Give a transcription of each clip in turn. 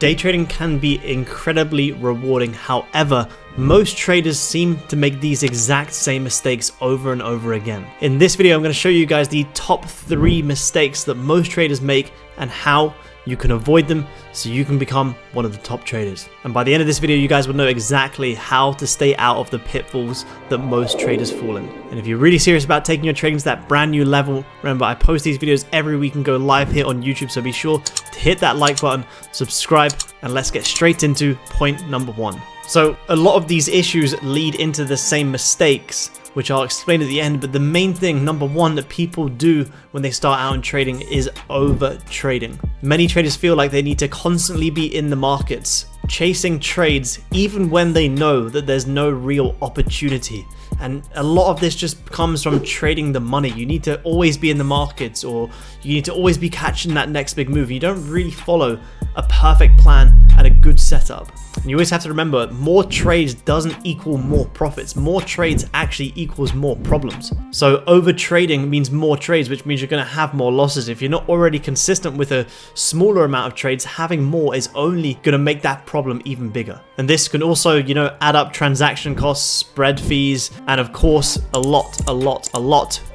Day trading can be incredibly rewarding. However, most traders seem to make these exact same mistakes over and over again. In this video, I'm going to show you guys the top 3 mistakes that most traders make and how you can avoid them so you can become one of the top traders. And by the end of this video, you guys will know exactly how to stay out of the pitfalls that most traders fall in. And if you're really serious about taking your trading to that brand new level, remember I post these videos every week and go live here on YouTube, so be sure to hit that like button, subscribe, and let's get straight into point number 1. So a lot of these issues lead into the same mistakes, which I'll explain at the end, but the main thing, number 1, that people do when they start out in trading is over trading. Many traders feel like they need to constantly be in the markets, chasing trades even when they know that there's no real opportunity. And a lot of this just comes from trading the money. You need to always be in the markets, or you need to always be catching that next big move. You don't really follow a perfect plan and a good setup. And you always have to remember, more trades doesn't equal more profits. More trades actually equals more problems. So over trading means more trades, which means you're going to have more losses. If you're not already consistent with a smaller amount of trades, having more is only going to make that problem even bigger. And this can also, add up transaction costs, spread fees, and of course, a lot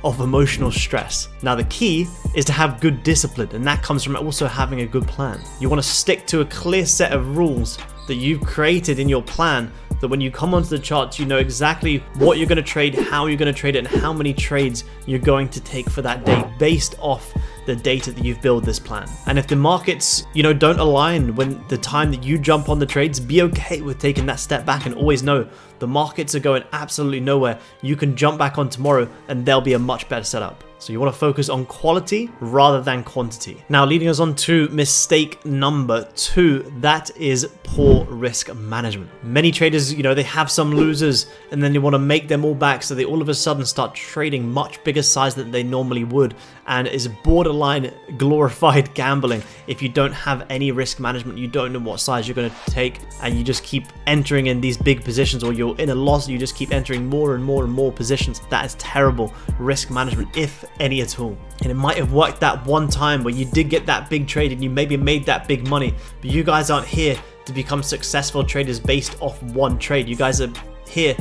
of emotional stress. Now, the key is to have good discipline, and that comes from also having a good plan. You want to stick to a clear set of rules that you've created in your plan, that when you come onto the charts, you know exactly what you're going to trade, how you're going to trade it, and how many trades you're going to take for that day based off the data that you've built this plan. And if the markets, don't align when the time that you jump on the trades, be okay with taking that step back and always know the markets are going absolutely nowhere. You can jump back on tomorrow and there'll be a much better setup. So you want to focus on quality rather than quantity. Now, leading us on to mistake number 2, that is poor risk management. Many traders, they have some losers and then they want to make them all back, so they all of a sudden start trading much bigger size than they normally would, and is borderline glorified gambling. If you don't have any risk management, you don't know what size you're going to take, and you just keep entering in these big positions, or you're in a loss, you just keep entering more and more and more positions. That is terrible risk management, if any at all. And it might have worked that one time where you did get that big trade and you maybe made that big money, but you guys aren't here to become successful traders based off one trade. You guys are here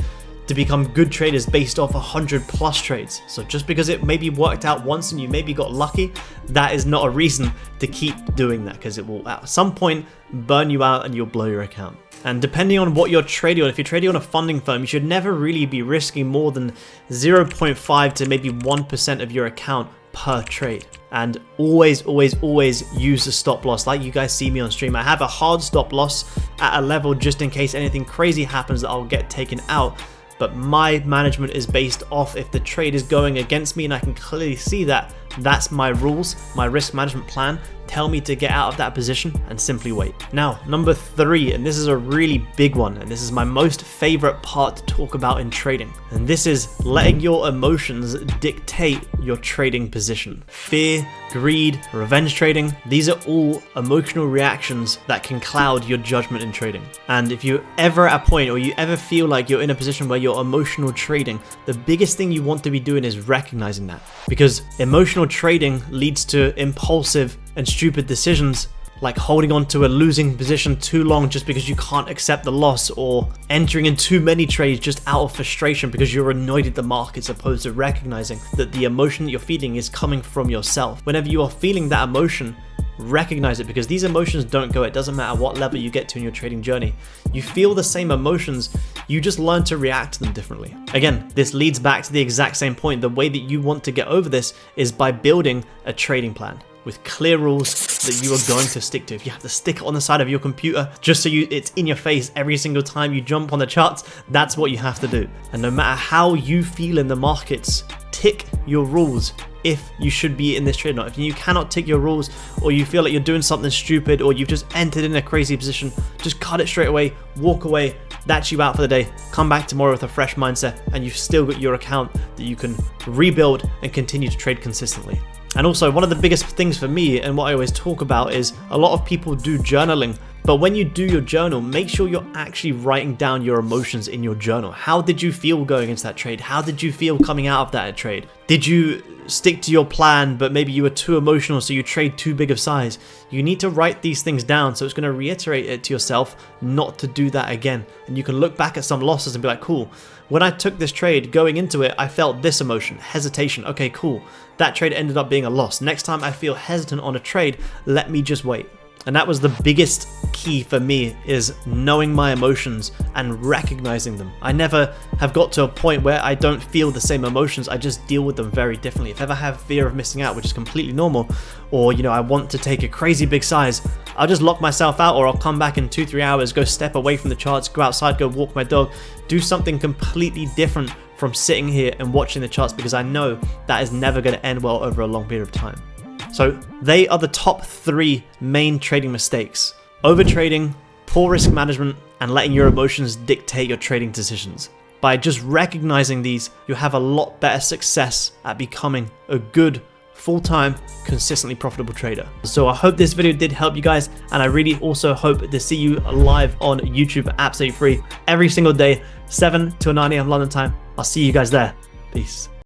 to become good traders based off 100+ trades. So just because it maybe worked out once and you maybe got lucky, that is not a reason to keep doing that, because it will at some point burn you out and you'll blow your account. And depending on what you're trading on, if you're trading on a funding firm, you should never really be risking more than 0.5 to maybe 1% of your account per trade. And always use a stop loss. Like you guys see me on stream, I have a hard stop loss at a level just in case anything crazy happens that I'll get taken out. But my management is based off if the trade is going against me and I can clearly see that. That's my rules, my risk management plan tell me to get out of that position and simply wait. Now, number 3, and this is a really big one, and this is my most favorite part to talk about in trading, and this is letting your emotions dictate your trading position. Fear, greed, revenge trading, these are all emotional reactions that can cloud your judgment in trading. And if you're ever at a point, or you ever feel like you're in a position where you're emotional trading, the biggest thing you want to be doing is recognizing that, because emotional trading leads to impulsive and stupid decisions, like holding on to a losing position too long just because you can't accept the loss, or entering in too many trades just out of frustration because you're annoyed at the markets, opposed to recognizing that the emotion that you're feeling is coming from yourself. Whenever you are feeling that emotion, recognize it, because these emotions don't go. It doesn't matter what level you get to in your trading journey. You feel the same emotions, you just learn to react to them differently. Again, this leads back to the exact same point. The way that you want to get over this is by building a trading plan with clear rules that you are going to stick to. If you have to stick it on the side of your computer just so it's in your face every single time you jump on the charts, that's what you have to do. And no matter how you feel in the markets, tick your rules if you should be in this trade or not. If you cannot tick your rules, or you feel like you're doing something stupid, or you've just entered in a crazy position, just cut it straight away, walk away. That's you out for the day. Come back tomorrow with a fresh mindset, and you've still got your account that you can rebuild and continue to trade consistently. And also, one of the biggest things for me, and what I always talk about, is a lot of people do journaling But when you do your journal, make sure you're actually writing down your emotions in your journal. How did you feel going into that trade? How did you feel coming out of that trade? Did you stick to your plan, but maybe you were too emotional, so you trade too big of size? You need to write these things down, so it's going to reiterate it to yourself not to do that again. And you can look back at some losses and be like, cool, when I took this trade, going into it, I felt this emotion, hesitation. Okay, cool. That trade ended up being a loss. Next time I feel hesitant on a trade, let me just wait. And that was the biggest key for me, is knowing my emotions and recognizing them. I never have got to a point where I don't feel the same emotions. I just deal with them very differently. If I ever have fear of missing out, which is completely normal, or I want to take a crazy big size, I'll just lock myself out, or I'll come back in 2-3 hours, go step away from the charts, go outside, go walk my dog, do something completely different from sitting here and watching the charts, because I know that is never going to end well over a long period of time. So they are the top 3 main trading mistakes: overtrading, poor risk management, and letting your emotions dictate your trading decisions. By just recognizing these, you have a lot better success at becoming a good, full-time, consistently profitable trader. So I hope this video did help you guys, and I really also hope to see you live on YouTube absolutely free every single day, 7 to 9 a.m. London time. I'll see you guys there. Peace.